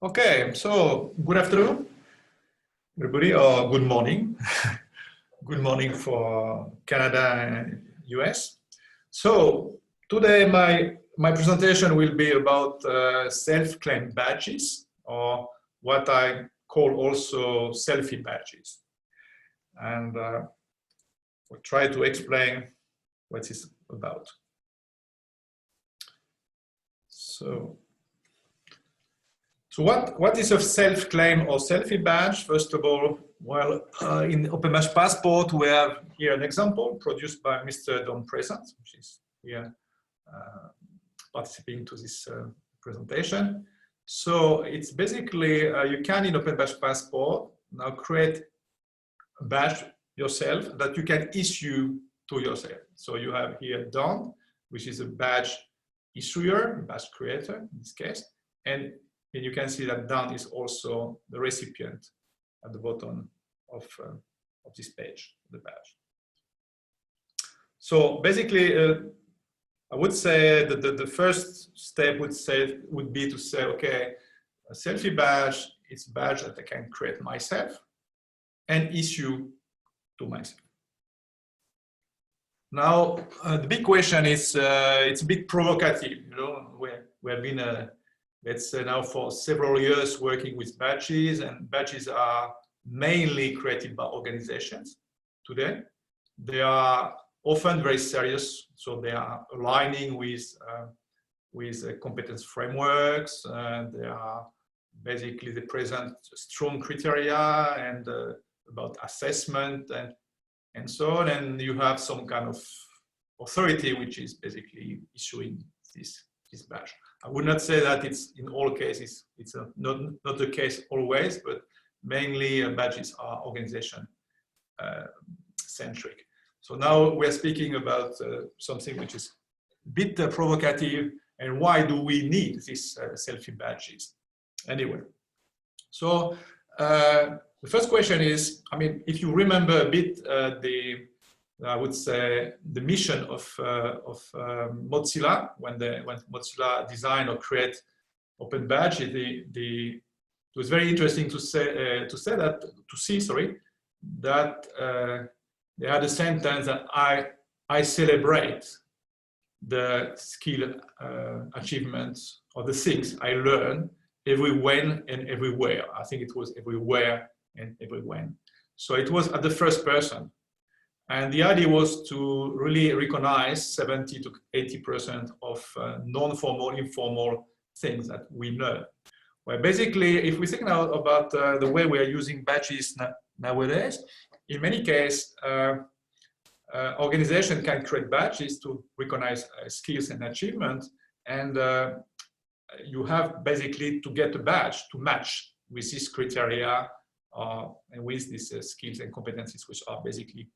Okay, so good afternoon, everybody, or good morning. Good morning for Canada and US. So today my presentation will be about self-claimed badges, or what I call also selfie badges. And we'll try to explain what it's about. So what is a self-claim or selfie badge? First of all, well, in Open Badge Passport, we have here an example produced by Mr. Don Present, which is here participating to this presentation. So it's basically, you can in Open Badge Passport now create a badge yourself that you can issue to yourself. So you have here Don, which is a badge issuer, badge creator in this case, and you can see that Don is also the recipient at the bottom of this page, the badge. So basically, I would say that the first step would be to say, okay, a selfie badge is a badge that I can create myself and issue to myself. Now, the big question is, it's a bit provocative, you know, we have been let's say now for several years working with badges, and badges are mainly created by organizations today. They are often very serious, so they are aligning with competence frameworks, and they are basically, they present strong criteria and about assessment and so on, and you have some kind of authority which is basically issuing this badge. I would not say that it's in all cases, it's not the case always, but mainly badges are organization centric. So now we're speaking about something which is a bit provocative, and why do we need these selfie badges anyway? So the first question is, I mean, if you remember a bit I would say the mission of Mozilla when Mozilla designed or create Open Badge, it was very interesting to see that they had a sentence that I celebrate the skill achievements or the things I learn every when and everywhere. I think it was everywhere and everywhere. So it was at the first person. And the idea was to really recognize 70 to 80% of non-formal, informal things that we know. Well, basically, if we think now about the way we are using badges nowadays, in many cases, organizations can create badges to recognize skills and achievements, and you have basically to get a badge to match with this criteria and with these skills and competencies, which are basically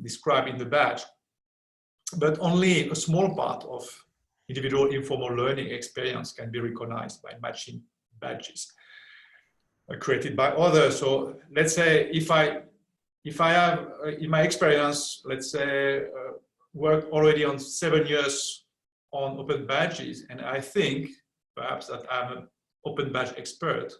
described in the badge. But only a small part of individual informal learning experience can be recognized by matching badges created by others. So let's say if I have in my experience, let's say worked already on 7 years on open badges, and I think perhaps that I'm an open badge expert,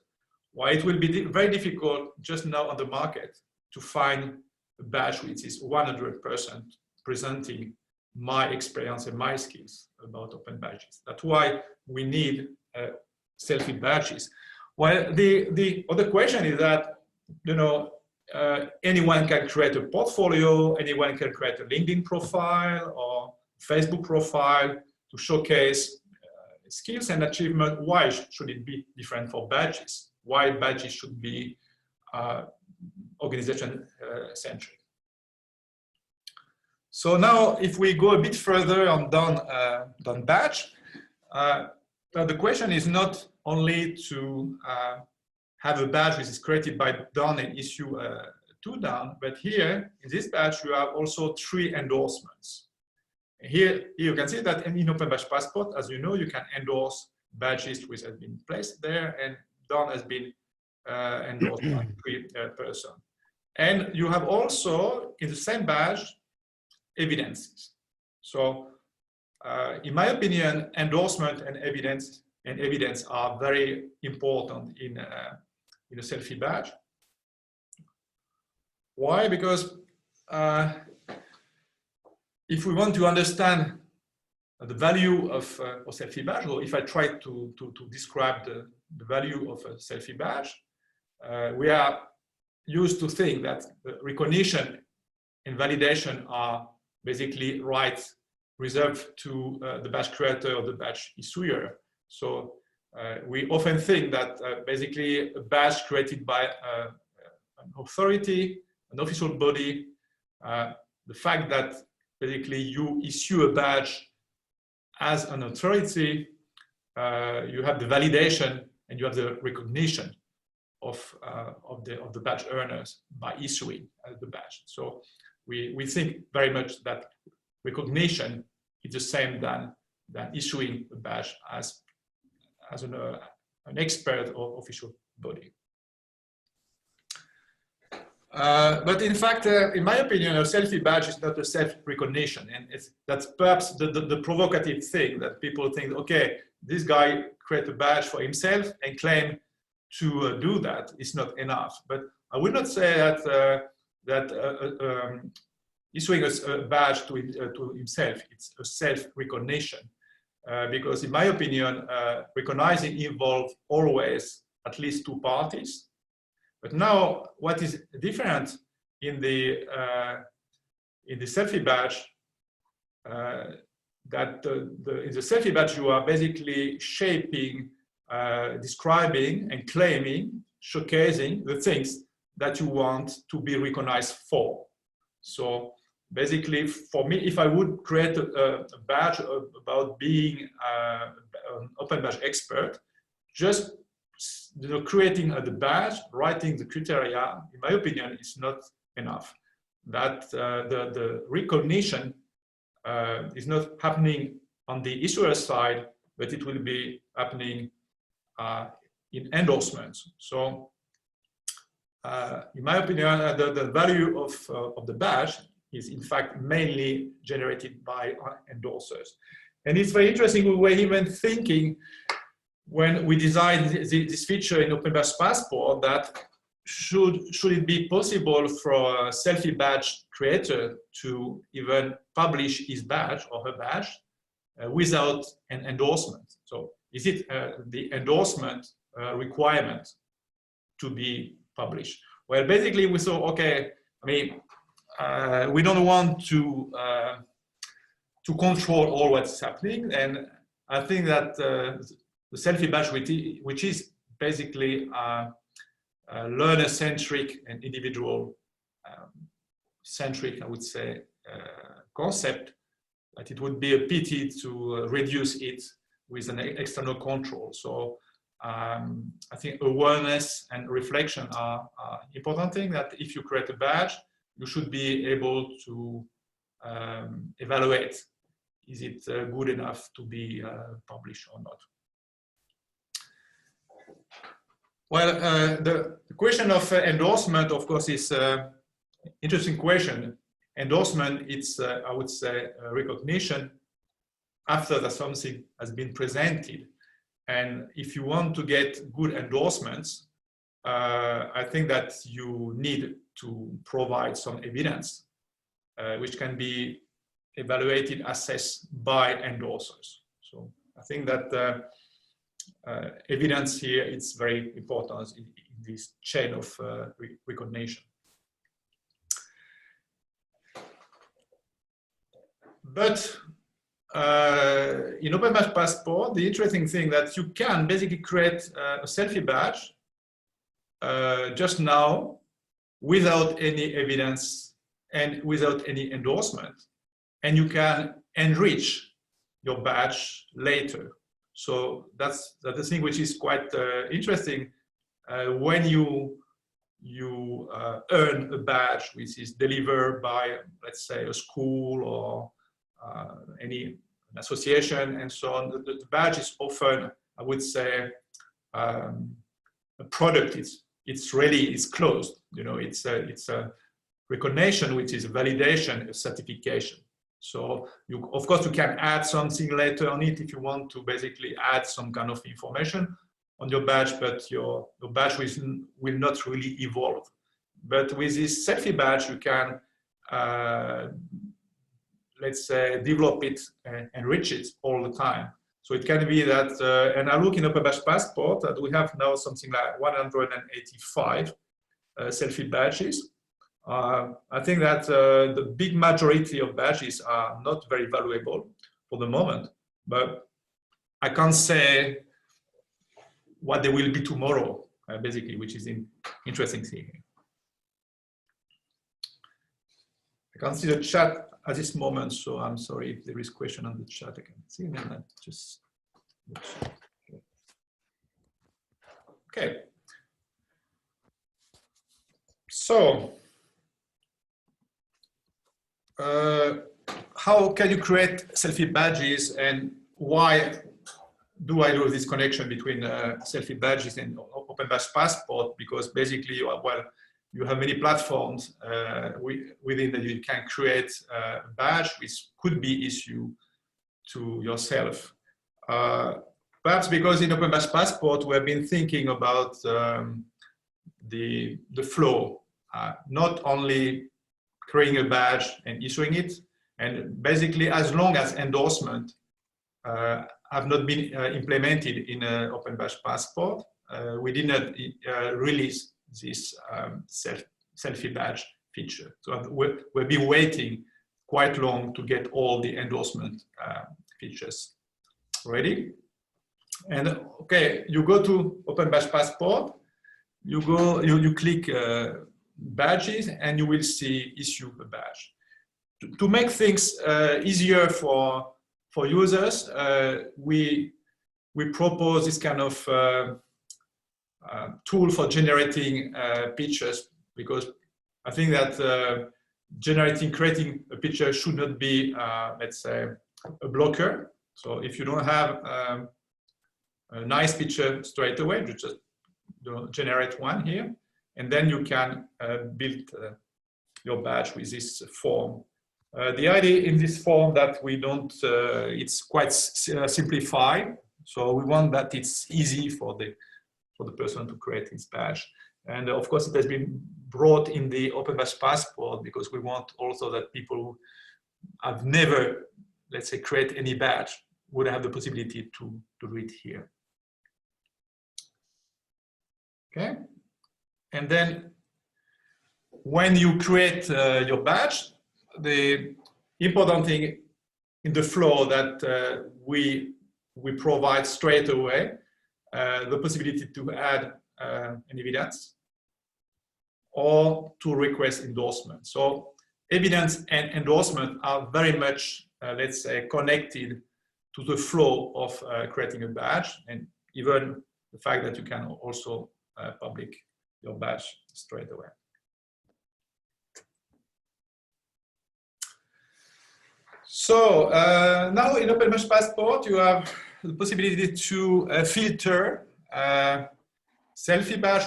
well, it will be very difficult just now on the market to find a badge which is 100% presenting my experience and my skills about open badges. That's why we need selfie badges. Well, the other question is that, you know, anyone can create a portfolio, anyone can create a LinkedIn profile or Facebook profile to showcase skills and achievement. Why should it be different for badges? Why badges should be organization centric? So now, if we go a bit further on Don badge, the question is not only to have a badge which is created by Don and issue to Don, but here in this badge you have also 3 endorsements. Here you can see that in Open Badge Passport, as you know, you can endorse badges which have been placed there, and Don has been endorsed by 3 persons. And you have also in the same badge evidences. So in my opinion, endorsement and evidence and evidence are very important in a selfie badge. Why? Because if we want to understand the value of a selfie badge, or if I try to describe the value of a selfie badge, we are used to think that recognition and validation are basically rights reserved to the badge creator or the badge issuer. So we often think that basically a badge created by an authority, an official body, the fact that basically you issue a badge as an authority, you have the validation and you have the recognition of the badge earners by issuing the badge. So we think very much that recognition is the same than issuing a badge as an expert or official body. But in fact, in my opinion, a selfie badge is not a self-recognition, and that's perhaps the provocative thing that people think, okay, this guy create a badge for himself and claim to do that is not enough. But I would not say that issuing a badge to himself, it's a self-recognition, because in my opinion, recognizing involves always at least two parties. But now, what is different in the selfie badge, that in the selfie badge you are basically shaping, describing and claiming, showcasing the things that you want to be recognized for. So basically, for me, if I would create a badge about being an open badge expert, just creating the badge, writing the criteria, in my opinion, is not enough. That the recognition is not happening on the issuer side, but it will be happening in endorsements. So, in my opinion, the value of the badge is in fact mainly generated by endorsers. And it's very interesting, we were even thinking when we designed this feature in Open Badge Passport that should it be possible for a selfie badge creator to even publish his badge or her badge without an endorsement. So is it the endorsement requirement to be published? Well, basically we thought, okay, I mean, we don't want to control all what's happening, and I think that the selfie badge, which is basically learner-centric and individual-centric, I would say, concept, that it would be a pity to reduce it with an external control. So I think awareness and reflection are important thing, that if you create a badge, you should be able to evaluate, is it good enough to be published or not? Well, the question of endorsement, of course, is an interesting question. Endorsement, it's, I would say, recognition after that something has been presented. And if you want to get good endorsements, I think that you need to provide some evidence, which can be evaluated, assessed by endorsers. So I think that evidence here is very important in this chain of recognition. But in Open Badge Passport, the interesting thing that you can basically create a selfie badge just now without any evidence and without any endorsement, and you can enrich your badge later. So that's the thing which is quite interesting. When you earn a badge which is delivered by, let's say, a school or an association and so on, the badge is often, I would say, a product. It's ready, it's closed. You know, it's a recognition, which is a validation, a certification. So of course, you can add something later on it if you want to basically add some kind of information on your badge, but your badge will not really evolve. But with this selfie badge, you can, let's say, develop it and enrich it all the time. So it can be that, and I look in Open Badge Passport, that we have now something like 185 selfie badges. I think that the big majority of badges are not very valuable for the moment, but I can't say what they will be tomorrow, basically, which is an interesting thing. I can't see the chat at this moment, so I'm sorry if there is a question on the chat. I can see them. Just okay. So, how can you create selfie badges, and why do I do this connection between selfie badges and Open Badge Passport? Because basically, you have many platforms within that you can create a badge which could be issued to yourself. Perhaps because in Open Badge Passport, we have been thinking about the flow, not only creating a badge and issuing it, and basically as long as endorsement have not been implemented in Open Badge Passport, we did not release this selfie badge feature. So we've been waiting quite long to get all the endorsement features ready. And okay, you go to Open Badge Passport, you click badges, and you will see issue a badge. To make things easier for users, we propose this kind of tool for generating pictures, because I think that creating a picture should not be, let's say, a blocker. So if you don't have a nice picture straight away, you just generate one here, and then you can build your badge with this form. The idea in this form that we don't, it's quite simplified. So we want that it's easy for the person to create his badge. And of course, it has been brought in the Open Badge Passport because we want also that people who have never, let's say, create any badge would have the possibility to do it here. Okay. And then when you create your badge, the important thing in the flow that we provide straight away the possibility to add an evidence or to request endorsement. So evidence and endorsement are very much, let's say, connected to the flow of creating a badge, and even the fact that you can also publish your badge straight away. So now in Open Badge Passport, you have the possibility to filter selfie badge.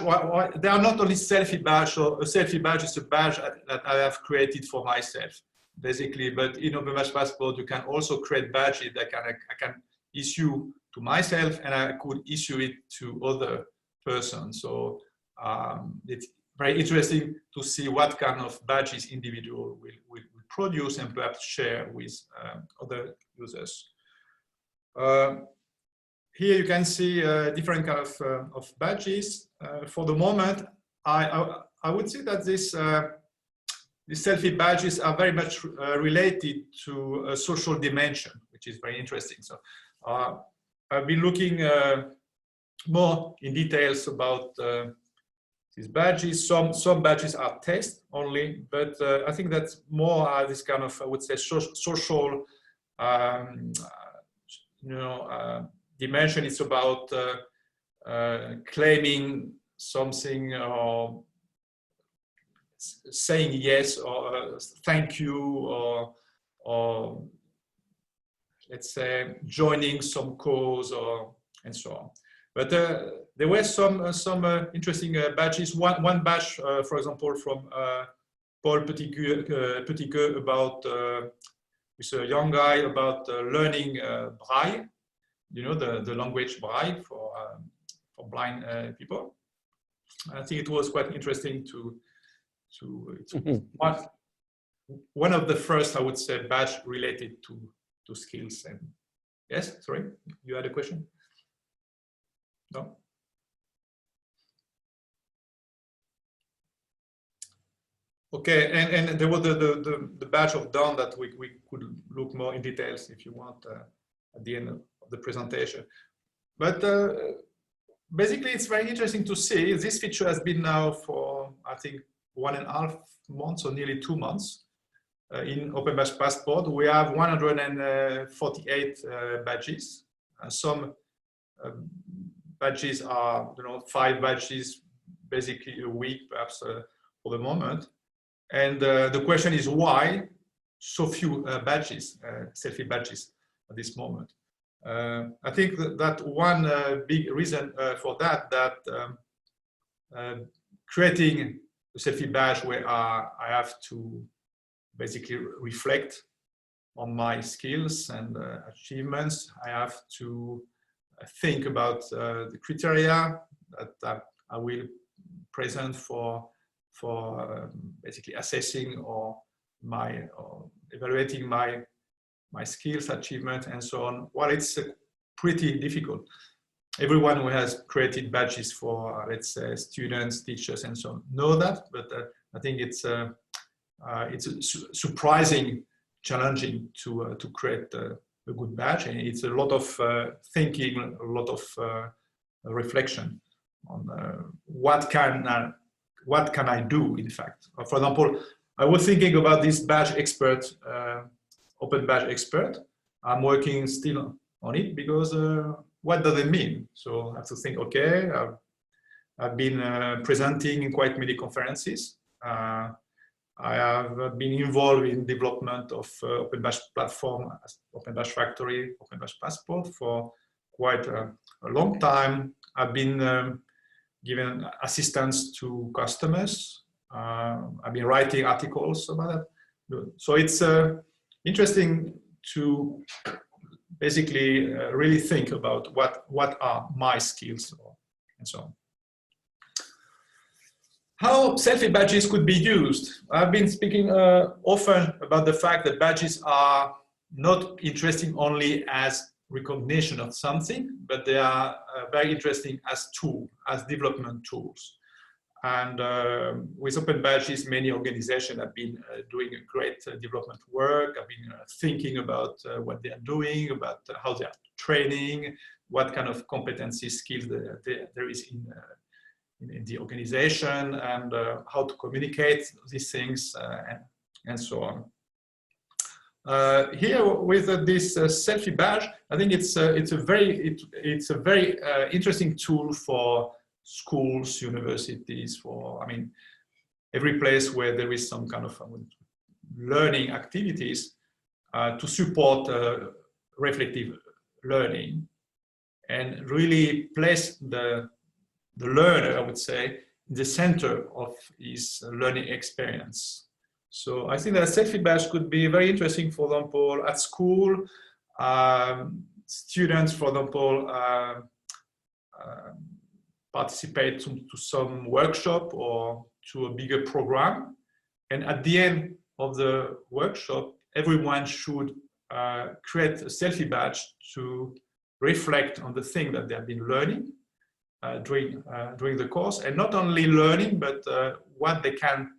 They are not only selfie badge, so a selfie badge is a badge that I have created for myself, basically. But in Open Badge Passport, you can also create badges that I can issue to myself, and I could issue it to other persons. So it's very interesting to see what kind of badges individual will produce and perhaps share with other users. Here you can see different kind of badges. For the moment, I would say that these selfie badges are very much related to a social dimension, which is very interesting. So I've been looking more in details about these badges. Some badges are text only, but I think that's more this kind of, I would say, social dimension. It's about claiming something or saying yes or thank you, or let's say joining some cause and so on. But there were some interesting badges. One badge, for example, from Paul Petitqueux about with a young guy about learning Braille, you know, the language Braille for blind people. I think it was quite interesting it's one of the first, I would say, badge related to skills. And yes, sorry, you had a question? No? Okay, and there was the badge of Dawn that we could look more in details if you want at the end of the presentation. But basically, it's very interesting to see. This feature has been now for, I think, 1.5 months or nearly 2 months in Open Badge Passport. We have 148 badges. Some badges are, 5 badges basically a week, perhaps for the moment. And the question is why so few badges, selfie badges at this moment. I think that one big reason for that creating a selfie badge where I have to basically reflect on my skills and achievements. I have to think about the criteria that I will present for basically assessing or evaluating my skills, achievement, and so on. Well, it's pretty difficult. Everyone who has created badges for, let's say, students, teachers, and so on know that, but I think it's surprising, challenging to create a good badge, and it's a lot of thinking, a lot of reflection on what can I do, in fact. For example, I was thinking about this badge expert, Open Badge Expert. I'm working still on it because what does it mean? So I have to think, okay, I've been presenting in quite many conferences. I have been involved in development of Open Badge platform, Open Badge Factory, Open Badge Passport for quite a long time. I've been given assistance to customers. I've been writing articles about that. So it's interesting to basically really think about what are my skills and so on. How selfie badges could be used. I've been speaking often about the fact that badges are not interesting only as recognition of something, but they are very interesting as tools, as development tools. And with Open Badges, many organizations have been doing a great development work, have been thinking about what they are doing, about how they are training, what kind of competency skills there is in the organization, and how to communicate these things, and so on. Here with this selfie badge, I think it's a very interesting tool for schools, universities, every place where there is some kind of learning activities to support reflective learning and really place the learner, I would say, in the center of his learning experience. So I think that selfie badge could be very interesting, for example, at school. Students, for example, participate to some workshop or to a bigger program. And at the end of the workshop, everyone should create a selfie badge to reflect on the thing that they have been learning during the course. And not only learning, but what they can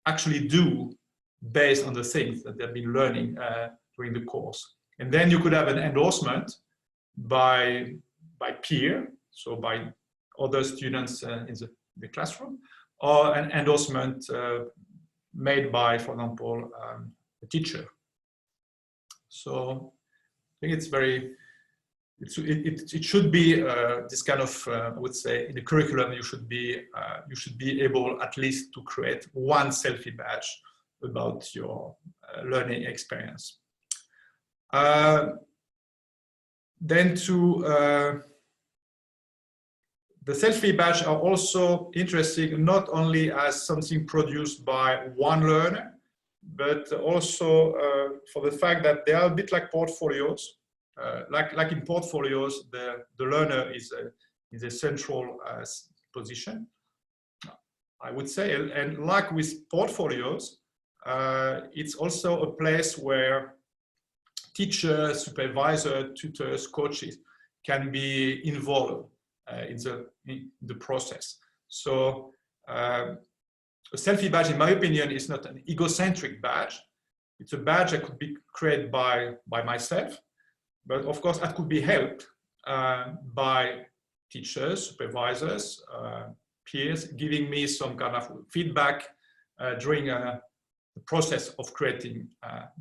actually do based on the things that they've been learning during the course. And then you could have an endorsement by peer, so by other students in the classroom, or an endorsement made by, for example, a teacher. So I think it should be this kind of, I would say, in the curriculum, you should be able at least to create one selfie badge about your learning experience. Then the selfie badge are also interesting not only as something produced by one learner, but also for the fact that they are a bit like portfolios. Like in portfolios, the learner is a central position, I would say. And like with portfolios, it's also a place where teachers, supervisors, tutors, coaches can be involved in the process. So a selfie badge, in my opinion, is not an egocentric badge. It's a badge that could be created by myself, but of course that could be helped by teachers, supervisors, peers, giving me some kind of feedback during the process of creating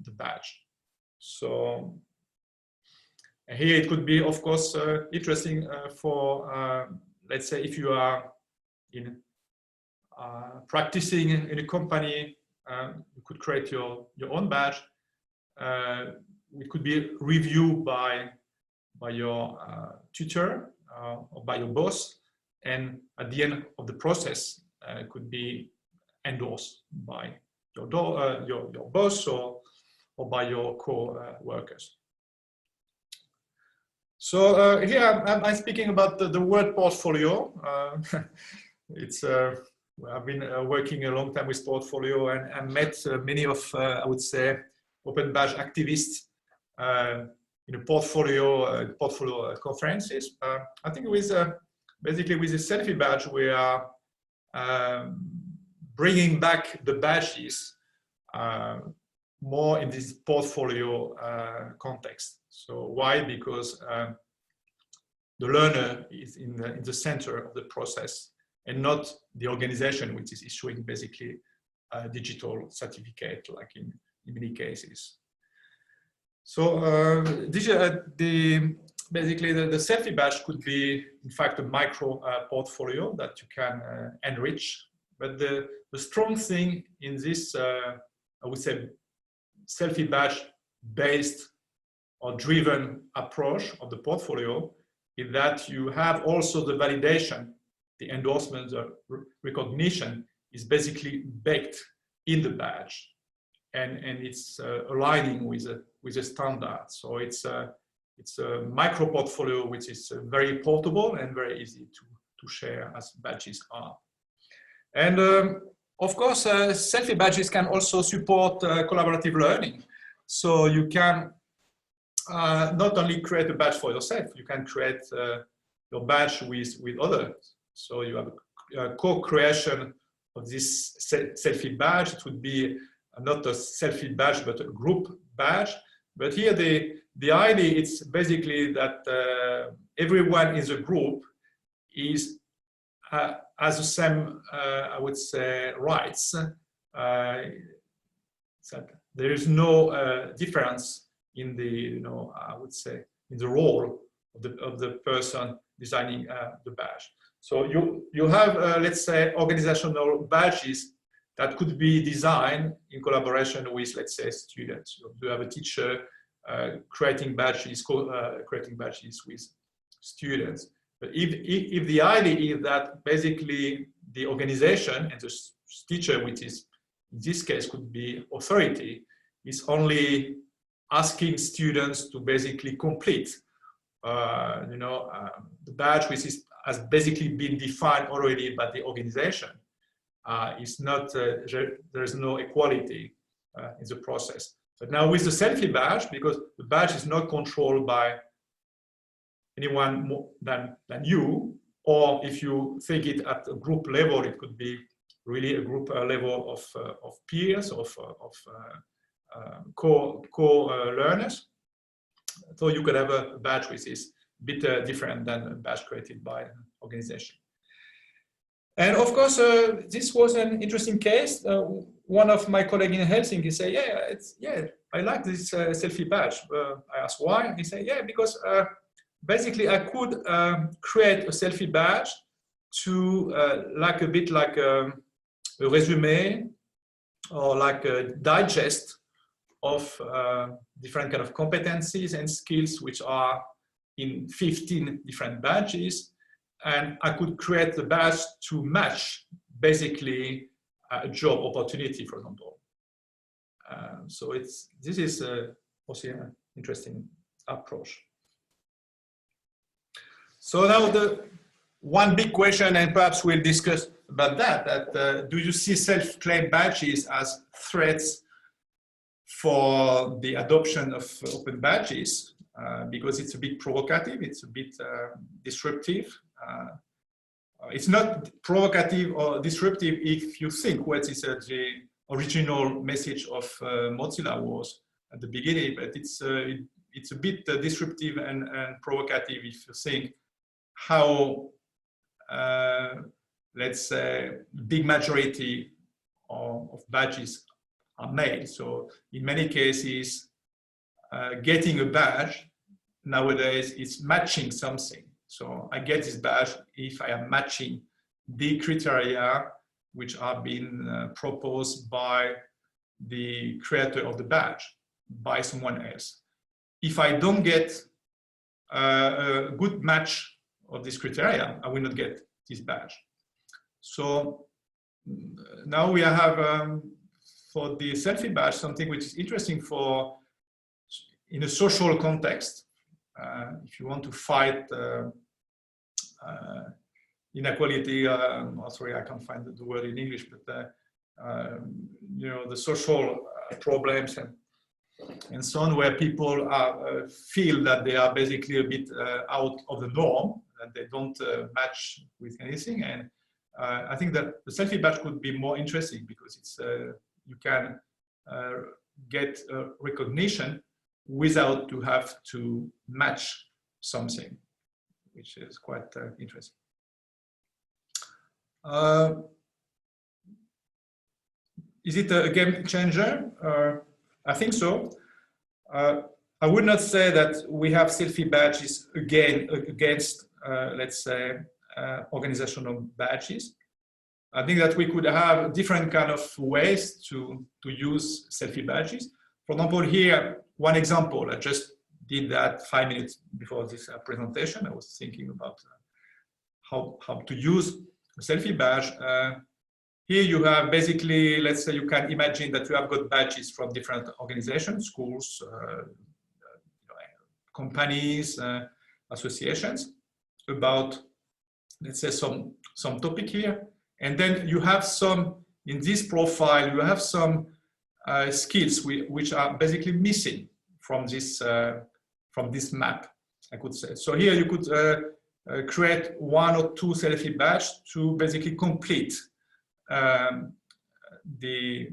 the badge. So here it could be, of course, interesting for, let's say, if you are in practicing in a company, you could create your own badge. It could be reviewed by your tutor or by your boss, and at the end of the process, could be endorsed by your boss or by your co-workers. So here I'm speaking about the word portfolio. I've been working a long time with portfolio and met many of, I would say, open badge activists in a portfolio conferences. I think with basically with the selfie badge, we are bringing back the badges more in this portfolio context. So why? Because the learner is in the center of the process, and not the organization which is issuing basically a digital certificate, like in many cases. So basically the selfie badge could be, in fact, a micro portfolio that you can enrich. But the strong thing in this, I would say, selfie badge based or driven approach of the portfolio is that you have also the validation, the endorsement, the recognition is basically baked in the badge, and it's aligning with a standard. So it's a micro portfolio which is very portable and very easy to share, as badges are. And of course, selfie badges can also support collaborative learning. So you can not only create a badge for yourself, you can create your badge with others. So you have a co-creation of this selfie badge. It would be not a selfie badge, but a group badge. But here the idea is basically that everyone in the group has the same, I would say, rights. So there is no difference in the, I would say, in the role of the person designing the badge. So you have, let's say, organizational badges that could be designed in collaboration with, let's say, students. You have a teacher creating badges with students. But if the idea is that basically the organization and the teacher, which is in this case could be authority, is only asking students to basically complete, the badge which has basically been defined already by the organization, is not, there's no equality in the process. But now with the selfie badge, because the badge is not controlled by anyone more than you, or if you think it at a group level, it could be really a group level of peers, of co-learners. So you could have a badge which is a bit different than a badge created by an organization. And of course, this was an interesting case. One of my colleagues in Helsinki said, I like this selfie badge. I asked why. He said, because basically I could create a selfie badge to like a bit like a resume or like a digest of different kind of competencies and skills which are in 15 different badges. And I could create the badge to match basically a job opportunity, for example. So this is also an interesting approach. So now the one big question, and perhaps we'll discuss about that, do you see self-claim badges as threats for the adoption of open badges? Because it's a bit provocative, it's a bit disruptive. It's not provocative or disruptive if you think what is the original message of Mozilla was at the beginning, but it's a bit disruptive and provocative if you think how, let's say, big majority of badges are made. So in many cases, getting a badge nowadays is matching something. So I get this badge if I am matching the criteria which are being proposed by the creator of the badge, by someone else. If I don't get a good match of this criteria, I will not get this badge. So now we have for the selfie badge something which is interesting for in a social context. If you want to fight inequality, sorry, I can't find the word in English, but you know, the social problems and so on, where people feel that they are basically a bit out of the norm, that they don't match with anything. And I think that the selfie badge could be more interesting because it's you can get recognition without to have to match something, which is quite interesting. Is it a game changer? I think so. I would not say that we have selfie badges against, let's say, organizational badges. I think that we could have different kind of ways to use selfie badges. For example, here, one example, I just did that 5 minutes before this presentation. I was thinking about how to use a selfie badge. Here you have basically, let's say you can imagine that you have got badges from different organizations, schools, companies, associations about, let's say, some topic here. And then you have some, in this profile, you have some skills which are basically missing from this map, I could say. So here you could create 1 or 2 selfie badges to basically complete the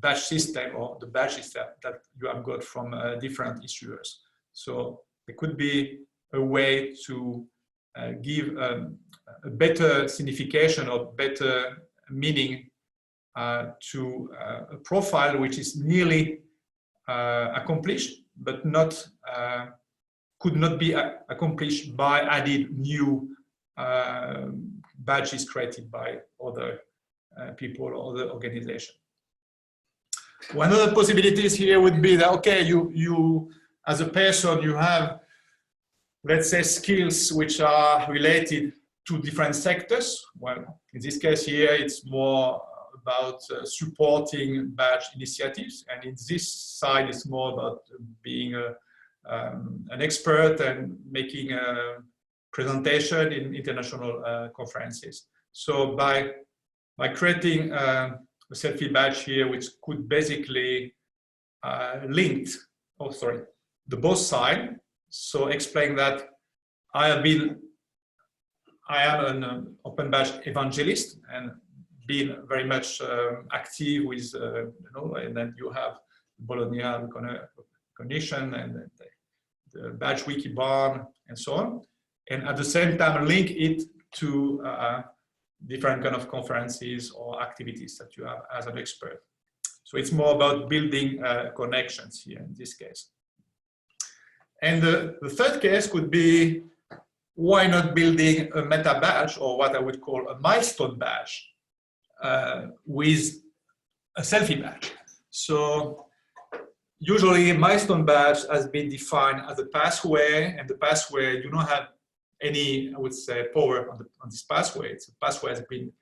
badge system or the badges that you have got from different issuers. So it could be a way to give a better signification or better meaning to a profile which is nearly accomplished, but not could not be accomplished by adding new badges created by other people or other organizations. One of the possibilities here would be that, okay, you as a person, you have, let's say, skills which are related to different sectors. Well, in this case here, it's more about supporting badge initiatives. And in this side, it's more about being an expert and making a presentation in international conferences. So by creating a selfie badge here, which could basically link, the both sides. So explain that I am an open badge evangelist and been very much active with, and then you have Bologna recognition and the badge wiki barn and so on. And at the same time, link it to different kind of conferences or activities that you have as an expert. So it's more about building connections here in this case. And the third case could be, why not building a meta badge, or what I would call a milestone badge, with a selfie badge. So usually a milestone badge has been defined as a pathway, and the pathway, you don't have any, I would say, power on this pathway. It's a pathway has been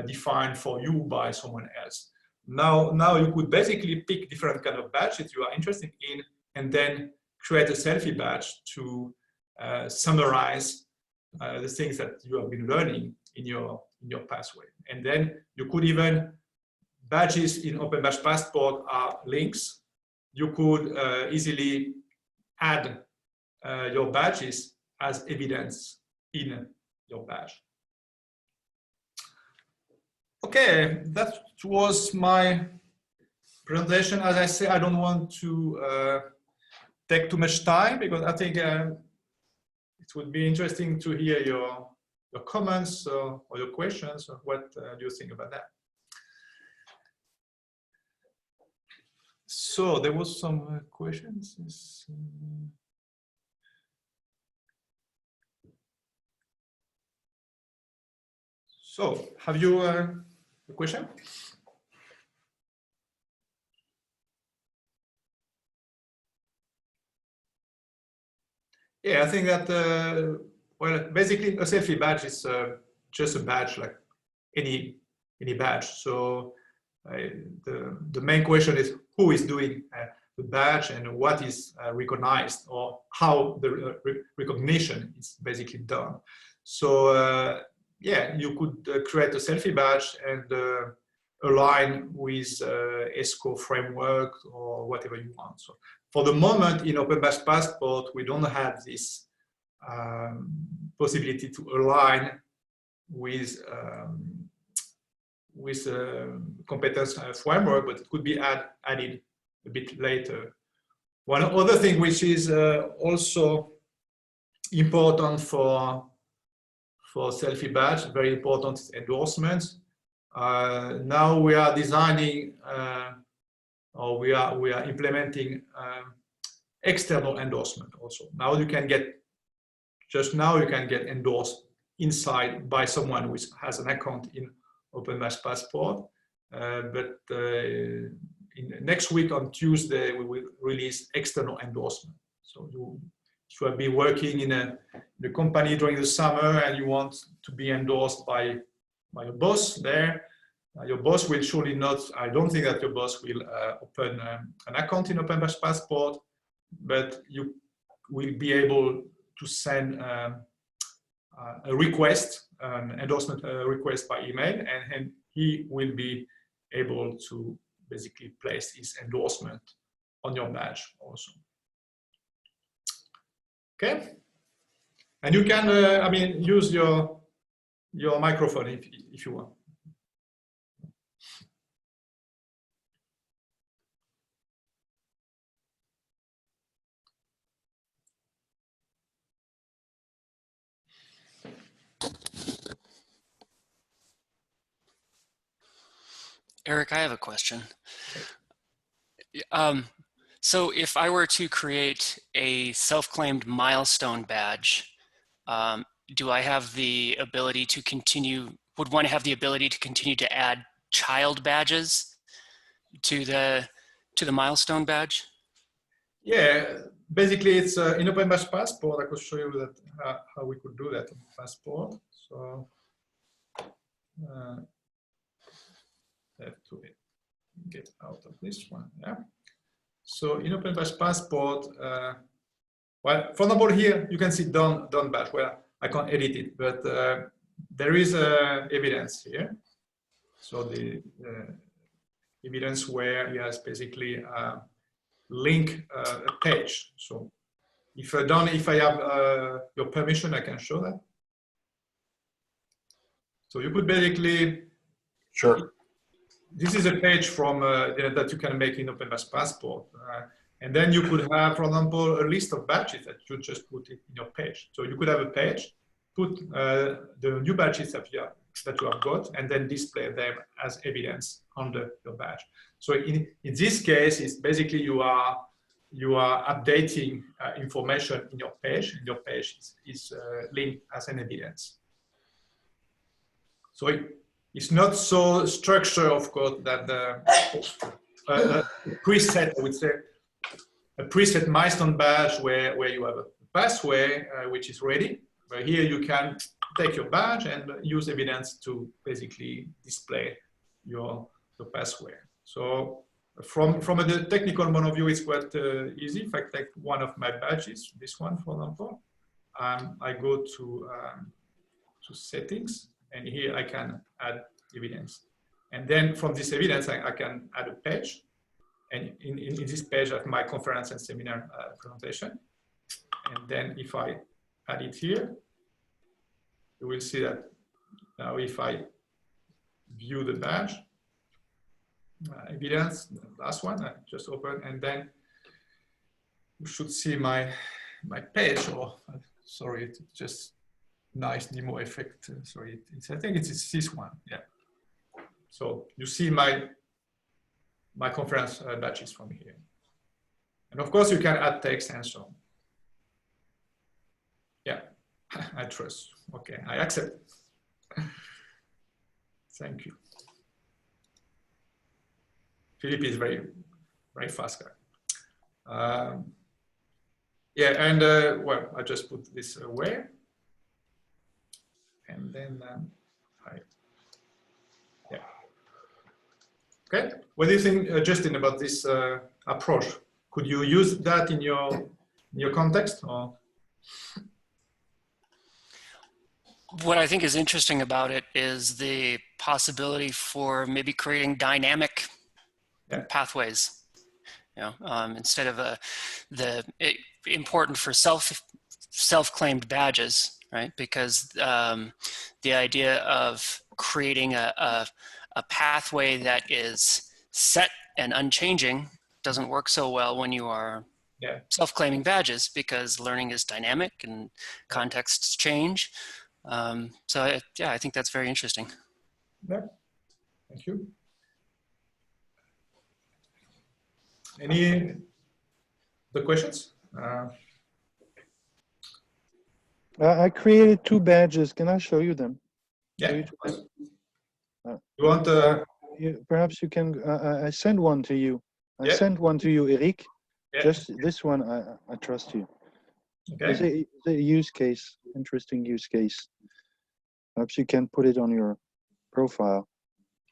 defined for you by someone else. now you could basically pick different kind of badges you are interested in, and then create a selfie badge to summarize the things that you have been learning in your pathway. And then you could even, badges in Open Badge Passport are links. You could easily add your badges as evidence in your badge. Okay, that was my presentation. As I say, I don't want to take too much time, because I think it would be interesting to hear your comments or your questions. What do you think about that? So there was some questions. So have you a question? Yeah, I think that, well, basically a selfie badge is just a badge like any badge. So the main question is who is doing the badge and what is recognized, or how the recognition is basically done. So yeah, you could create a selfie badge and align with ESCO framework or whatever you want. So for the moment in Open Badge Passport, we don't have this possibility to align with competence framework, but it could be added a bit later. One other thing which is also important for selfie badge, very important, is endorsements. Now we are designing or we are implementing external endorsement also. Now you can get, just now you can get endorsed inside by someone who has an account in Open Badge Passport. But next week on Tuesday, we will release external endorsement. So if you have been working in a company during the summer and you want to be endorsed by your boss there, your boss will surely not, I don't think that your boss will open an account in Open Badge Passport, but you will be able to send a request, an endorsement request by email, and he will be able to basically place his endorsement on your badge also. Okay, and you can, I mean, use your microphone if you want. Eric, I have a question. So if I were to create a self-claimed milestone badge, do I have the ability to continue, would one have the ability to continue to add child badges to the milestone badge? Yeah, basically it's in Open Badge Passport. I could show you that how we could do that in Passport. So I have to get out of this one. Yeah. So in Open Badge Passport, well, for example, here you can see done badge. Well, I can't edit it, but there is evidence here. So the evidence where he has basically link a page. So if I have your permission, I can show that. So you could basically, sure. This is a page from that you can make in Open Badge Passport, and then you could have, for example, a list of badges that you just put it in your page. So you could have a page, put the new badges that you have got, and then display them as evidence under your badge. So in this case, it's basically you are updating information in your page, and your page is linked as an evidence. So it's not so structured, of course, that a preset, I would say, a preset milestone badge where you have a pathway which is ready. But here you can take your badge and use evidence to basically display your pathway. So from a technical point of view, it's quite easy. If I take one of my badges, this one, for example, I go to settings, and here I can add evidence. And then from this evidence, I can add a page. And in this page, I have my conference and seminar presentation. And then if I add it here, you will see that now if I view the badge, evidence, the last one, I just open, and then you should see my page, or sorry, it's just nice demo effect. Sorry, I think it's this one, yeah. So you see my conference badges from here. And of course you can add text and so on. Yeah, I trust. Okay, I accept. Thank you. Philippe is very fast guy. Yeah, and well, I just put this away. And then yeah. Okay, what do you think, Justin, about this approach? Could you use that in your context, or? What I think is interesting about it is the possibility for maybe creating dynamic pathways. You know, instead of important for self-claimed badges, right? Because the idea of creating a pathway that is set and unchanging doesn't work so well when you are self-claiming badges, because learning is dynamic and contexts change. So yeah, I think that's very interesting. Yeah, thank you. Any other questions? I created 2 badges. Can I show you them? Yeah. You want? Perhaps you can. I send one to you. I sent one to you, Eric. Yeah. Just this one. I trust you. Okay. It's a use case. Interesting use case. Perhaps you can put it on your profile.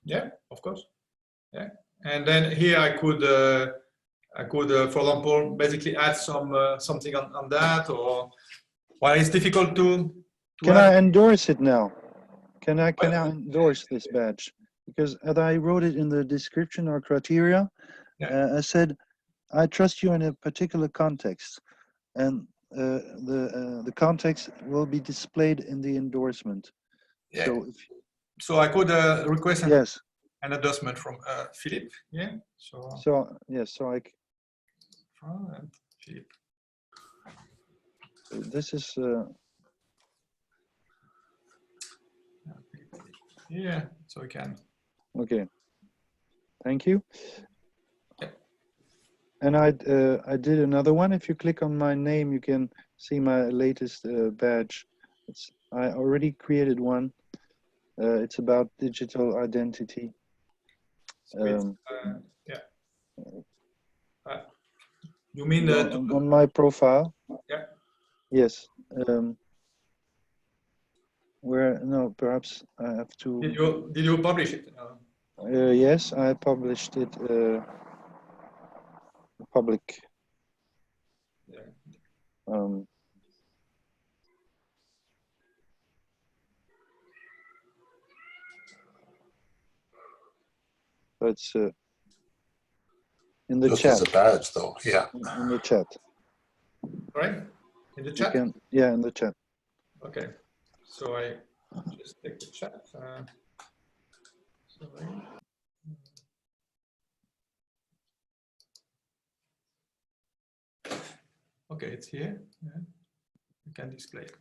Yeah, of course. Yeah, and then here I could, for example, basically add something on that, or well, it's difficult to Can I endorse it now? Can I endorse this badge? Because as I wrote it in the description or criteria, I said, I trust you in a particular context, and the context will be displayed in the endorsement. Yeah. So I could request an endorsement from Philippe. Yeah. So yes. So and Philippe. This is. Yeah. So we can. Okay. Thank you. Yeah. And I did another one. If you click on my name, you can see my latest badge. I already created one. It's about digital identity. Yeah. You mean on my profile? Yeah. Yes. Where perhaps I have to. Did you publish it? Yes, I published it. Public. Yeah. So it's in the just chat. as a badge, though. Yeah. In the chat. Right? In the chat? In the chat. Okay. So I just take the chat. Sorry. Okay, it's here. Yeah. You can display it.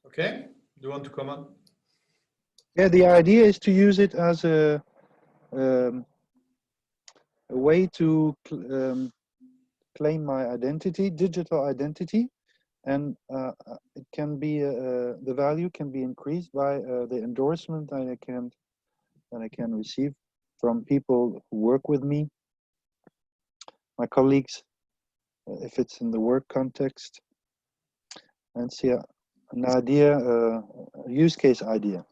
Okay. Do you want to comment? Yeah, the idea is to use it as a way to claim my identity, digital identity, and it can be the value can be increased by the endorsement that I can receive from people who work with me, my colleagues, if it's in the work context, and see an idea, a use case idea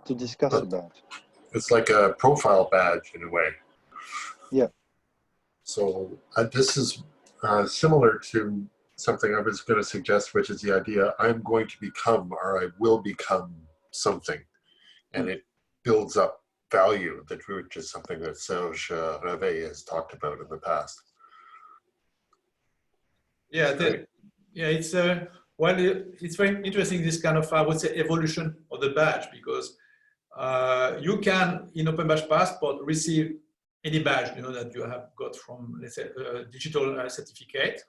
to discuss about. It's like a profile badge in a way. Yeah. So this is similar to something I was going to suggest, which is the idea I'm going to become, or I will become something. And it builds up value, which is something that Serge Reveil has talked about in the past. Yeah, it's well, it's very interesting, this kind of, I would say, evolution of the badge, because you can, in Open Badge Passport, receive any badge, that you have got from, let's say, a digital certificate,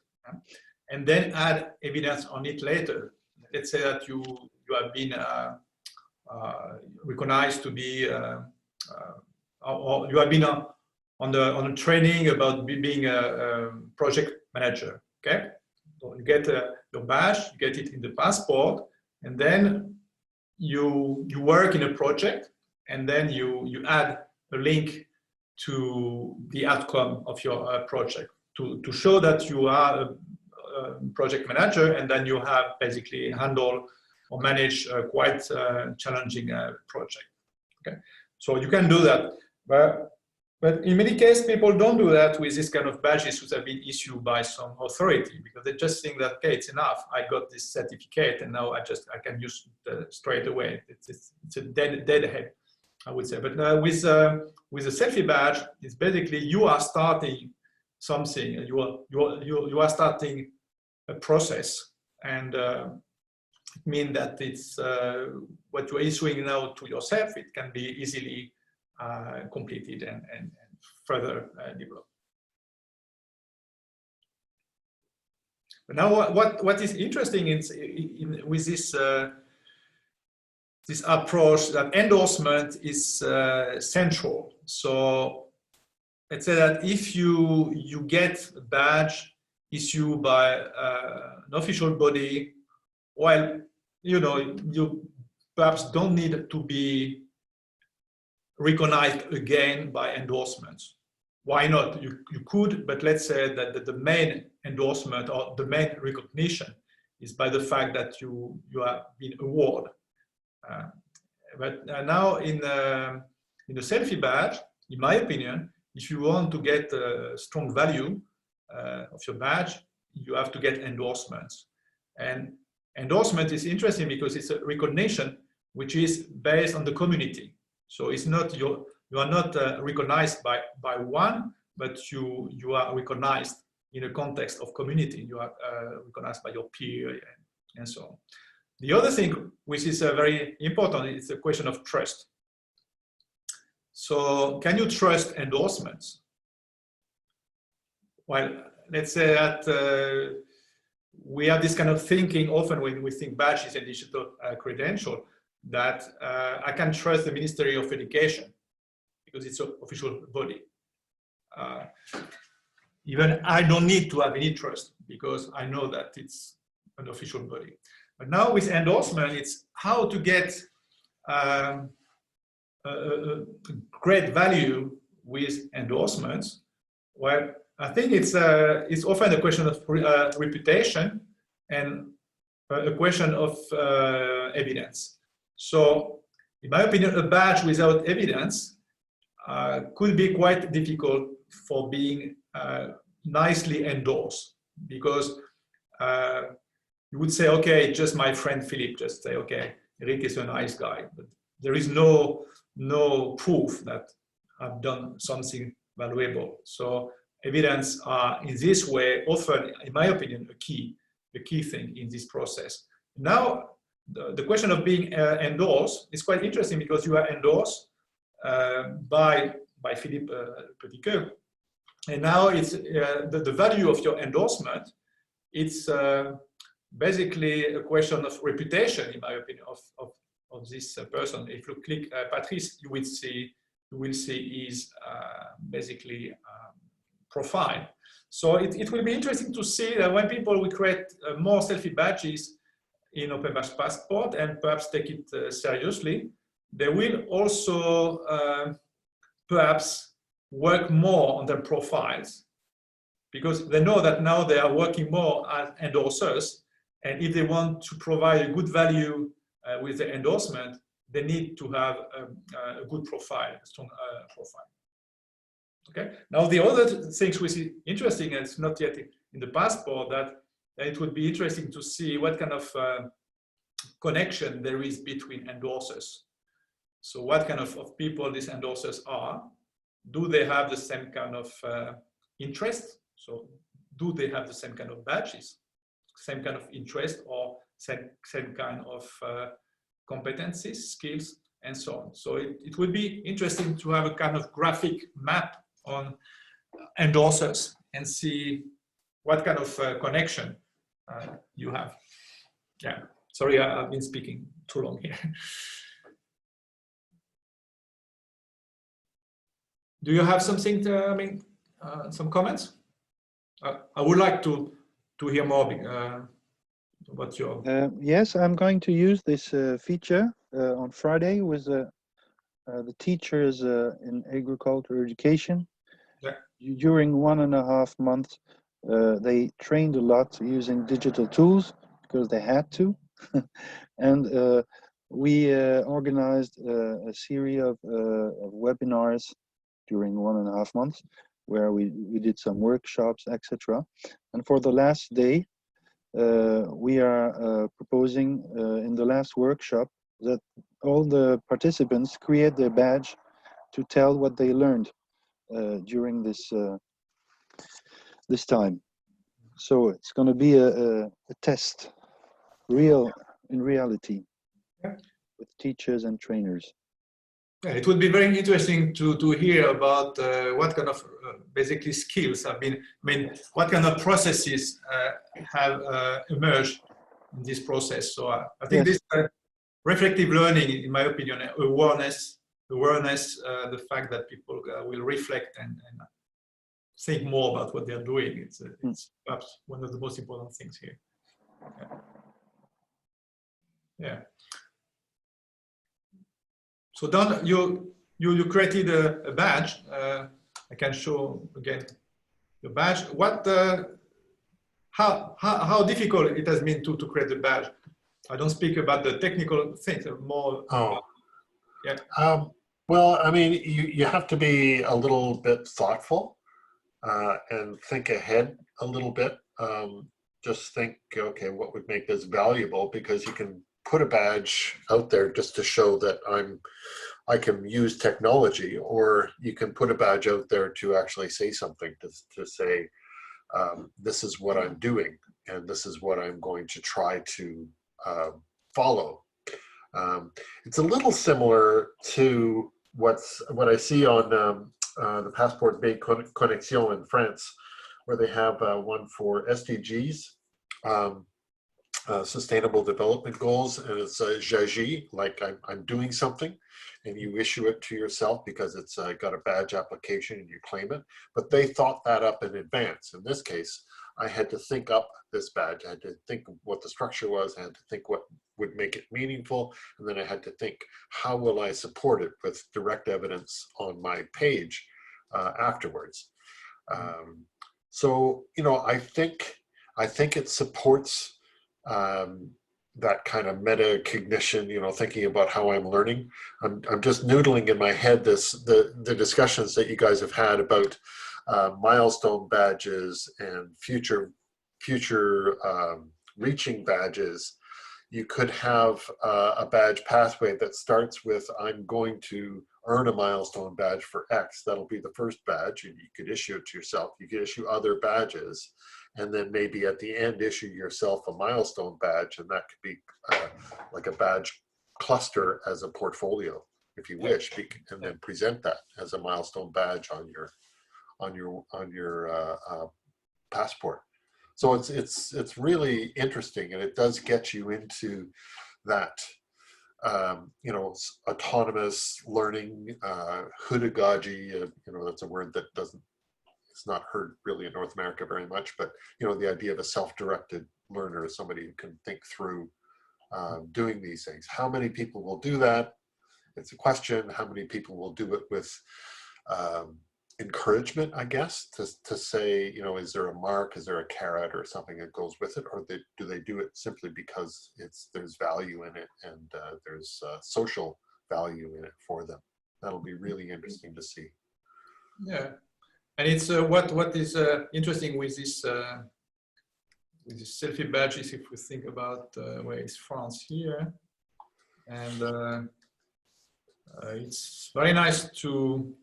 and then add evidence on it later. Let's say that you have been recognized to be, or you have been on the training about being a project manager. Okay, so you get your badge, you get it in the passport, and then you work in a project, and then you add a link to the outcome of your project to show that you are a project manager, and then you have basically handle or manage a quite challenging project. Okay, so you can do that, but in many cases, people don't do that with this kind of badges which have been issued by some authority, because they just think that, okay, it's enough. I got this certificate, and now I can use it straight away. It's a dead head, I would say. But with a selfie badge, it's basically you are starting something. You are starting a process, and it means that it's what you are issuing now to yourself. It can be easily completed and further developed. But now, what is interesting with this this approach, that endorsement is central. So let's say that if you get a badge issued by an official body, well, you perhaps don't need to be recognized again by endorsements. Why not? You could, but let's say that the main endorsement or the main recognition is by the fact that you have been awarded. But now in the selfie badge, in my opinion, if you want to get a strong value of your badge, you have to get endorsements. And endorsement is interesting because it's a recognition which is based on the community. So it's not you are not recognized by one, but you are recognized in a context of community. You are recognized by your peer and so on. The other thing which is very important is the question of trust. So can you trust endorsements? Well, let's say that we have this kind of thinking often when we think badge is a digital credential, that I can trust the Ministry of Education because it's an official body. Even I don't need to have any trust because I know that it's an official body. But now with endorsement, it's how to get a great value with endorsements. Well, I think it's often a question of reputation and a question of evidence. So, in my opinion, a badge without evidence could be quite difficult for being nicely endorsed, because you would say, okay, just my friend Philippe, just say, okay, Eric is a nice guy, but there is no proof that I've done something valuable. So evidence are in this way often, in my opinion, a key thing in this process. Now, the question of being endorsed is quite interesting because you are endorsed by Philippe Petitqueux, and now it's the value of your endorsement. It's basically a question of reputation, in my opinion, of this person. If you click Patrice, you will see his basically profile. So it will be interesting to see that when people will create more selfie badges in Open Badge Passport and perhaps take it seriously, they will also perhaps work more on their profiles because they know that now they are working more as endorsers, and if they want to provide a good value with the endorsement, they need to have a good profile, a strong profile. Okay. Now the other things we see interesting, and it's not yet in the passport, that it would be interesting to see what kind of connection there is between endorsers. So what kind of people these endorsers are? Do they have the same kind of interest? So do they have the same kind of badges, same kind of interest, or same kind of competencies, skills, and so on? So it would be interesting to have a kind of graphic map on endorsers and see what kind of connection you have. Yeah, sorry, I've been speaking too long here. Do you have something to, some comments? I would like to hear more about your... Yes, I'm going to use this feature on Friday with the teachers in agriculture education. Yeah. During 1.5 months, they trained a lot using digital tools because they had to. And we organized a series of webinars during 1.5 months, where we did some workshops, etc. And for the last day, we are proposing in the last workshop that all the participants create their badge to tell what they learned during this this time. So it's going to be a test, in reality, yeah, with teachers and trainers. Yeah, it would be very interesting to hear about what kind of basically skills have been, what kind of processes have emerged in this process. So I think Yes. this reflective learning, in my opinion, awareness, the fact that people will reflect and think more about what they're doing. It's perhaps one of the most important things here. Yeah. So Don, you created a badge. I can show again your badge. What how difficult it has been to create a badge? I don't speak about the technical things, more. Oh. Yeah. Well, I mean, you have to be a little bit thoughtful and think ahead a little bit. Just think, okay, what would make this valuable? Because you can put a badge out there just to show that I can use technology, or you can put a badge out there to actually say something, to say, this is what I'm doing, and this is what I'm going to try to follow. It's a little similar to what I see on the Passport Bay Connexion in France, where they have one for SDGs, Sustainable Development Goals, and it's j'agis, like I'm doing something, and you issue it to yourself because it's got a badge application and you claim it. But they thought that up in advance. In this case, I had to think up this badge. I had to think what the structure was. I had to think what would make it meaningful. And then I had to think, how will I support it with direct evidence on my page afterwards? So, you know, I think it supports that kind of meta-cognition, you know, thinking about how I'm learning. I'm just noodling in my head the discussions that you guys have had about milestone badges and future reaching badges. You could have a badge pathway that starts with, I'm going to earn a milestone badge for X. That'll be the first badge, and you could issue it to yourself. You could issue other badges, and then maybe at the end issue yourself a milestone badge, and that could be like a badge cluster as a portfolio, if you wish, and then present that as a milestone badge on your passport. So it's really interesting, and it does get you into that you know, autonomous learning, pedagogy. You know, that's a word that it's not heard really in North America very much, but you know, the idea of a self-directed learner is somebody who can think through doing these things. How many people will do that? It's a question. How many people will do it with encouragement, I guess, to say, you know, is there a mark, is there a carrot or something that goes with it, or do they do it simply because there's value in it and there's social value in it for them? That'll be really interesting to see. Yeah, and it's what is interesting with this selfie badges. If we think about where is France here, and it's very nice to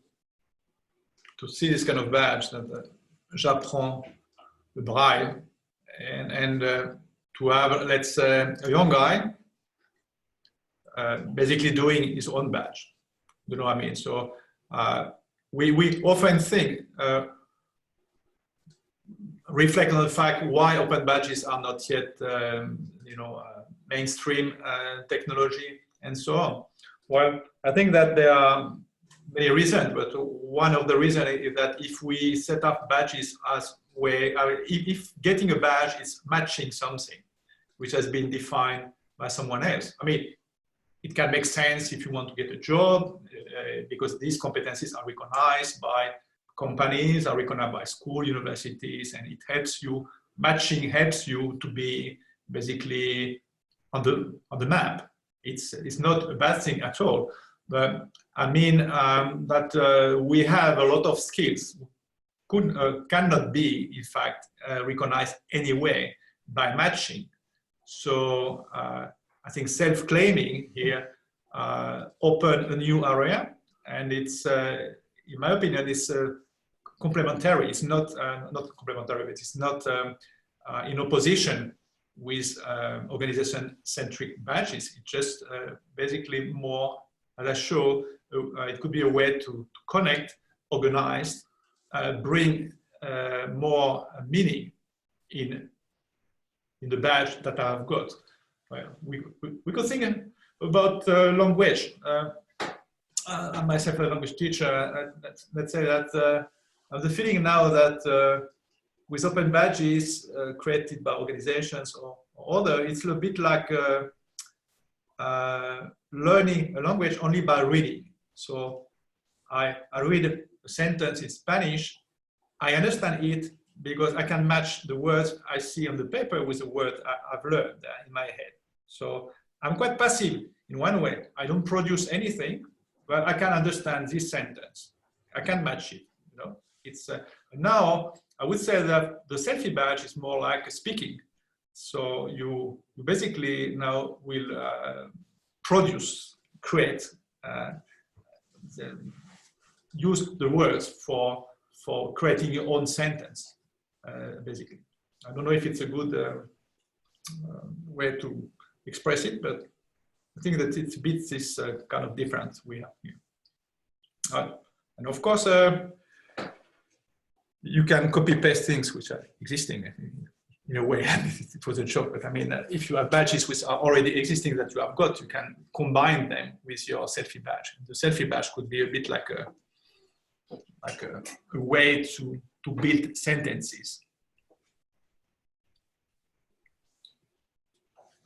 see this kind of badge that j'apprends le braille, and to have, let's say, a young guy basically doing his own badge. You know what I mean? So we often think, reflect on the fact why open badges are not yet, you know, mainstream technology and so on. Well, I think that there are many reasons, but one of the reasons is that if we set up badges as way, if getting a badge is matching something which has been defined by someone else, I mean, it can make sense if you want to get a job because these competencies are recognized by companies, are recognized by school, universities, and it helps you, matching helps you to be basically on the map. It's not a bad thing at all. But I mean that we have a lot of skills cannot be, in fact, recognized anyway by matching. So I think self-claiming here open a new area, and it's, in my opinion, it's complementary. It's not complementary, but it's not in opposition with organization-centric badges. It's just basically more, as I show, it could be a way to connect, organize, bring more meaning in the badge that I've got. Well, we could think about language. I'm myself a language teacher. Let's say that I have the feeling now that with open badges created by organizations or other, it's a bit like learning a language only by reading. So I read a sentence in Spanish, I understand it because I can match the words I see on the paper with the words I've learned in my head. So I'm quite passive in one way. I don't produce anything, but I can understand this sentence. I can match it. You know, it's now I would say that the selfie badge is more like speaking. So you basically now will produce, create, use the words for creating your own sentence, basically. I don't know if it's a good way to express it, but I think that it beats this kind of difference we have here. And of course, you can copy-paste things which are existing in a way. It was a joke, but I mean, if you have badges which are already existing that you have got, you can combine them with your selfie badge. The selfie badge could be a bit like a way to build sentences.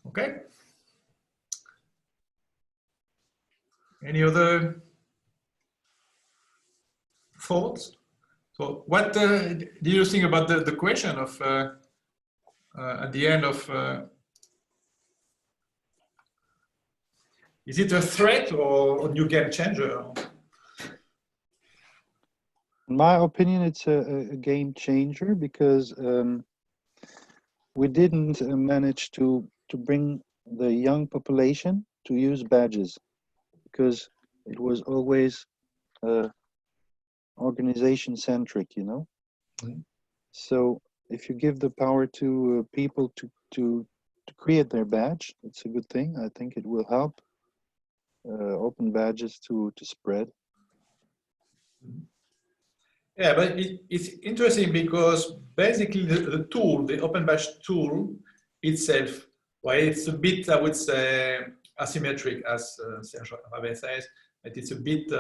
Okay. Any other thoughts? So what do you think about the question of at the end of is it a threat or a new game changer? In my opinion, it's a game changer because we didn't manage to bring the young population to use badges because it was always organization centric, you know. Mm-hmm. So if you give the power to people to create their badge, it's a good thing. I think it will help open badges to spread. Yeah, but it's interesting because basically the tool, the open badge tool itself, well, it's a bit, I would say, asymmetric, as Serge Rabet says, but it's a bit,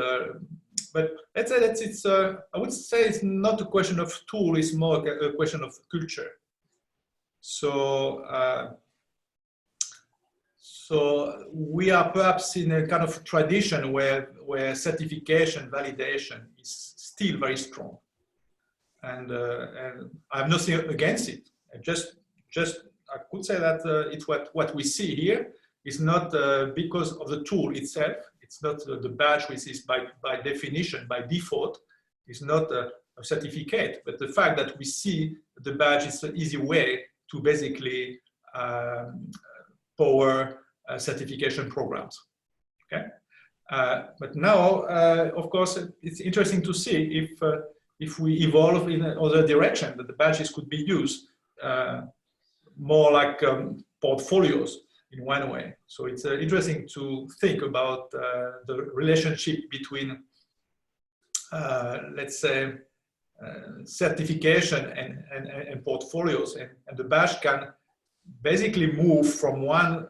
but let's say that it's, I would say it's not a question of tool, it's more a question of culture. So, so we are perhaps in a kind of tradition where certification, validation is still very strong. And I have nothing against it. I could say that it's what we see here is not because of the tool itself. It's not the badge, which is by definition, by default, is not a certificate, but the fact that we see the badge is an easy way to basically power certification programs. Okay, but now, of course, it's interesting to see if we evolve in another direction, that the badges could be used more like portfolios in one way. So it's interesting to think about the relationship between, let's say, certification and portfolios, and the badge can basically move from one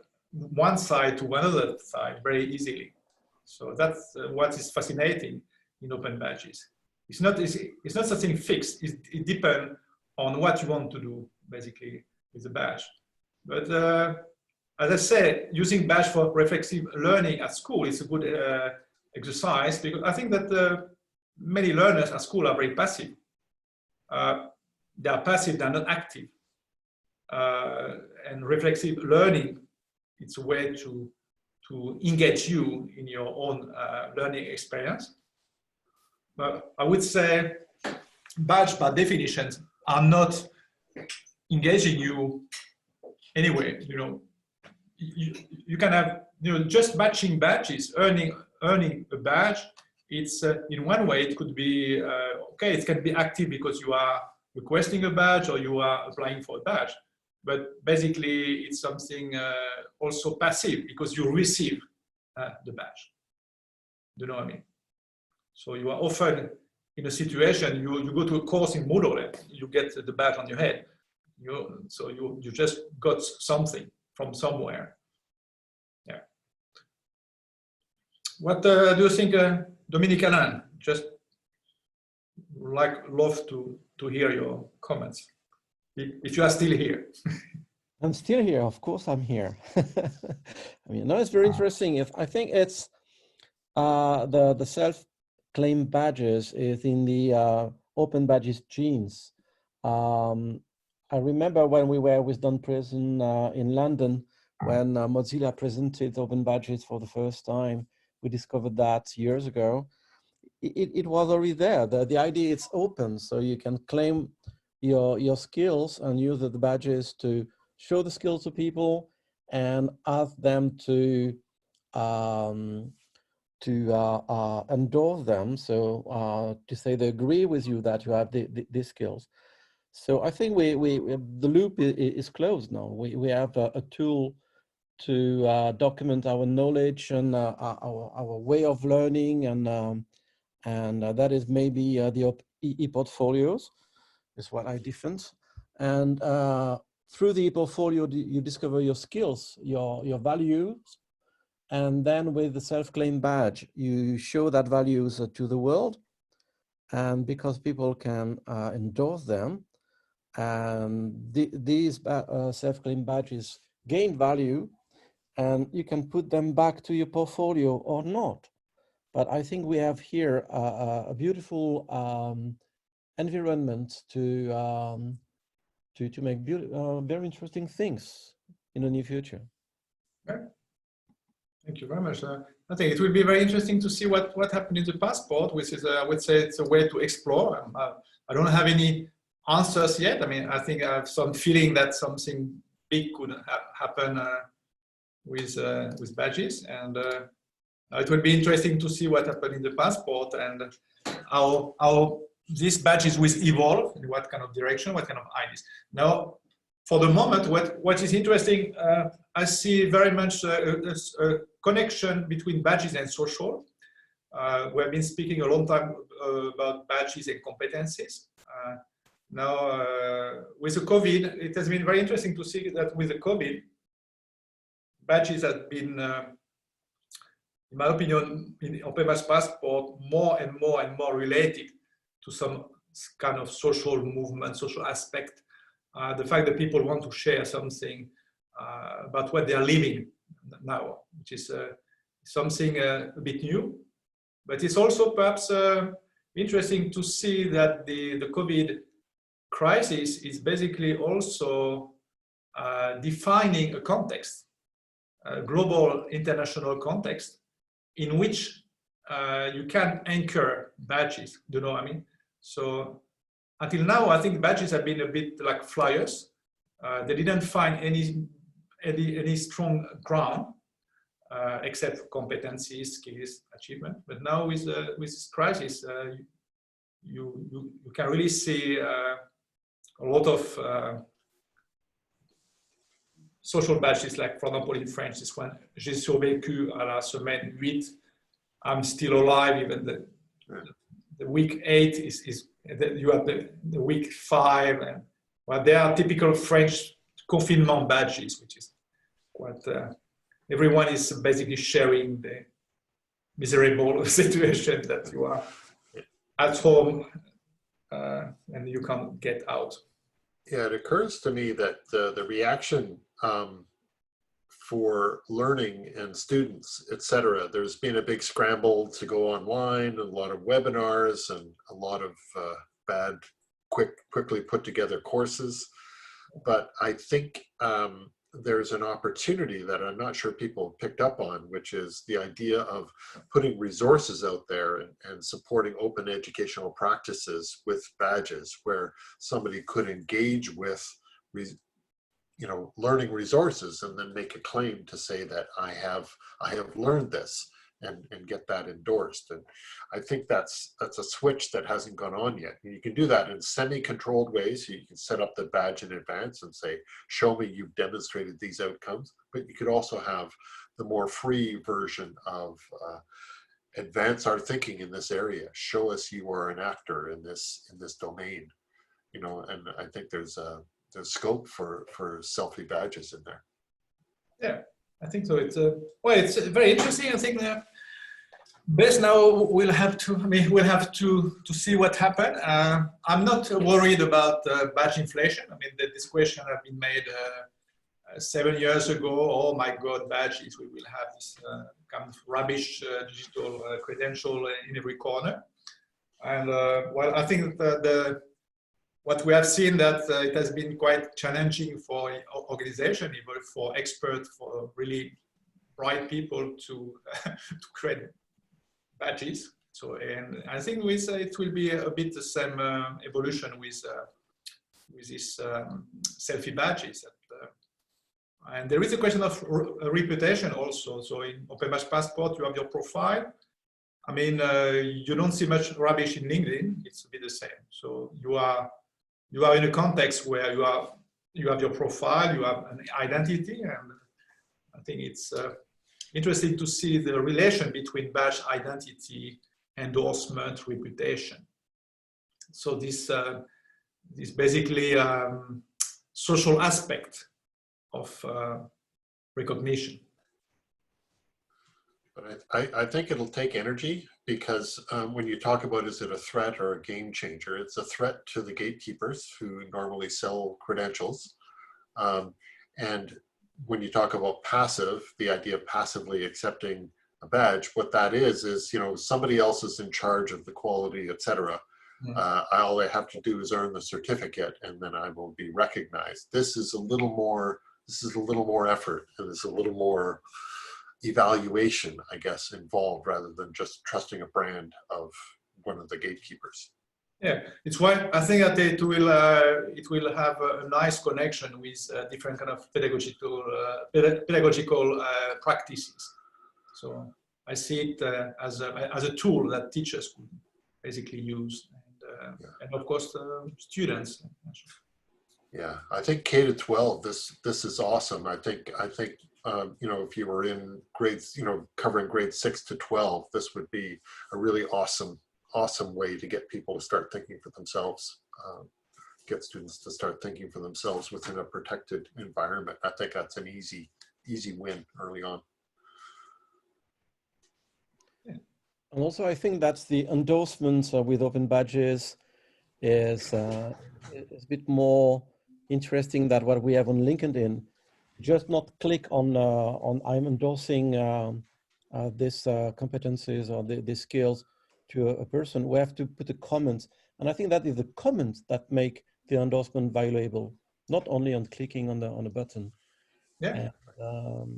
side to another side very easily. So that's what is fascinating in open badges. It's not something fixed. It depends on what you want to do basically with the badge. But as I said, using badge for reflexive learning at school is a good exercise, because I think that many learners at school are very passive. They are passive, they're not active. And reflexive learning, it's a way to engage you in your own learning experience. But I would say badge by definition are not engaging you anyway. You know, you can have, you know, just matching badges, earning a badge. It's in one way it could be okay. It can be active because you are requesting a badge or you are applying for a badge. But basically, it's something also passive because you receive the badge. Do you know what I mean? So you are often in a situation, you go to a course in Moodle and you get the badge on your head. So you just got something from somewhere. Yeah. What do you think, Dominique Alain? Just love to hear your comments. If you are still here. I'm still here, of course I'm here. I mean, no, it's very interesting. I think it's the self-claim badges is in the open badges genes. I remember when we were with Don Prison in London, when Mozilla presented open badges for the first time. We discovered that years ago. It was already there. The idea is open, so you can claim your skills and use the badges to show the skills to people and ask them to endorse them. So to say they agree with you that you have these skills. So I think the loop is closed now. We have a tool to document our knowledge and our way of learning, and that is maybe the e-portfolios is what I defend. And through the e-portfolio, you discover your skills, your values, and then with the self-claim badge, you show that values to the world, and because people can endorse them, and these self-claim badges gain value, and you can put them back to your portfolio or not. But I think we have here a beautiful environment to make very interesting things in the near future. Okay. Thank you very much. I think it will be very interesting to see what happened in the passport, which is, I would say, it's a way to explore. I don't have any answers yet. I mean, I think I have some feeling that something big could happen with badges, and it will be interesting to see what happened in the passport and how these badges will evolve, in what kind of direction, what kind of ideas. Now, for the moment, what is interesting, I see very much a connection between badges and social. We have been speaking a long time about badges and competencies. Now, with the COVID, it has been very interesting to see that with the COVID, badges have been, in my opinion, in Open Badge Passport, more and more related to some kind of social movement, social aspect. The fact that people want to share something about what they are living now, which is something a bit new, but it's also perhaps interesting to see that the COVID crisis is basically also defining a context, a global international context in which you can anchor badges. Do you know what I mean? So until now, I think badges have been a bit like flyers. They didn't find any strong ground except competencies, skills, achievement. But now with this crisis, you can really see a lot of social badges, like for example in French, this one, j'ai survécu à la semaine 8, I'm still alive, even the week 8 is you have the week 5, and well, they are typical French confinement badges, which is quite, everyone is basically sharing the miserable situation that you are at home and you can't get out. Yeah, it occurs to me that the reaction for learning and students, etc., there's been a big scramble to go online, a lot of webinars and a lot of bad, quickly put together courses. But I think there's an opportunity that I'm not sure people picked up on, which is the idea of putting resources out there and supporting open educational practices with badges, where somebody could engage with learning resources and then make a claim to say that I have learned this and get that endorsed. And I think that's a switch that hasn't gone on yet. And you can do that in semi-controlled ways. You can set up the badge in advance and say, show me you've demonstrated these outcomes. But you could also have the more free version of advance our thinking in this area. Show us you are an actor in this domain. And I think there's scope for selfie badges in there. Yeah, I think so. It's it's very interesting. I think that best now we'll have to see what happens. I'm not worried about badge inflation. I mean, this question have been made 7 years ago. Oh my God, badges! We will have this kind of rubbish digital credential in every corner. And well, I think that what we have seen that it has been quite challenging for organization, even for experts, for really bright people to create badges. So, and I think it will be a bit the same evolution with these selfie badges. And there is a question of reputation also. So in Open Badge Passport, you have your profile. I mean, you don't see much rubbish in LinkedIn. It's a bit the same. So you are in a context where you have your profile, you have an identity, and I think it's interesting to see the relation between badge identity, endorsement, reputation. So this basically social aspect of recognition. But I think it'll take energy, because when you talk about is it a threat or a game changer, it's a threat to the gatekeepers who normally sell credentials. And when you talk about passive, the idea of passively accepting a badge, what that is somebody else is in charge of the quality, etc. All I have to do is earn the certificate and then I will be recognized. This is a little more effort, and there's a little more evaluation, I guess, involved, rather than just trusting a brand of one of the gatekeepers. Yeah, it's why I think that it will have a nice connection with different kind of pedagogical practices. So I see it as a tool that teachers could basically use, and of course students. Yeah, I think K-12, this is awesome. I think if you were in grades, covering grades 6 to 12, this would be a really awesome way to get people to start thinking for themselves, get students to start thinking for themselves within a protected environment. I think that's an easy win early on. And also, I think that's the endorsements with open badges is a bit more interesting than what we have on LinkedIn. Just not click on I'm endorsing this competencies or these skills. to a person, we have to put a comment. And I think that is the comments that make the endorsement valuable, not only on clicking on the button. Yeah. And,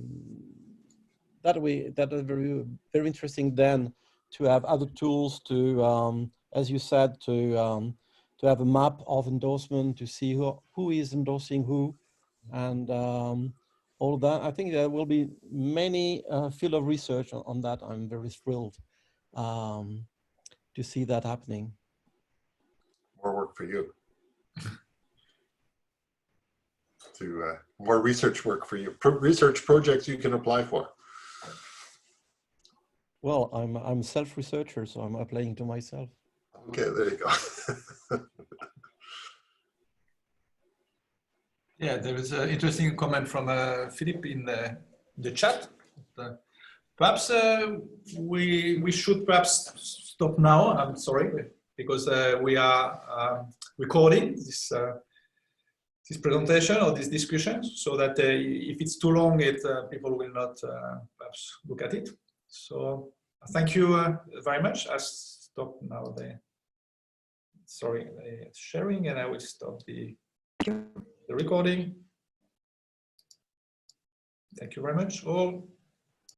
that is very, very interesting then to have other tools to, as you said, to have a map of endorsement, to see who is endorsing who, and all of that. I think there will be many field of research on that. I'm very thrilled to see that happening. More work for you. More research work for you. Research projects you can apply for. Well, I'm a self-researcher, so I'm applying to myself. Okay, there you go. Yeah, there is an interesting comment from Philip in the chat. Perhaps we should perhaps stop now. I'm sorry, because we are recording this presentation or this discussion, so that if it's too long, people will not perhaps look at it. So thank you very much. I'll stop now the sharing, and I will stop the recording. Thank you very much all.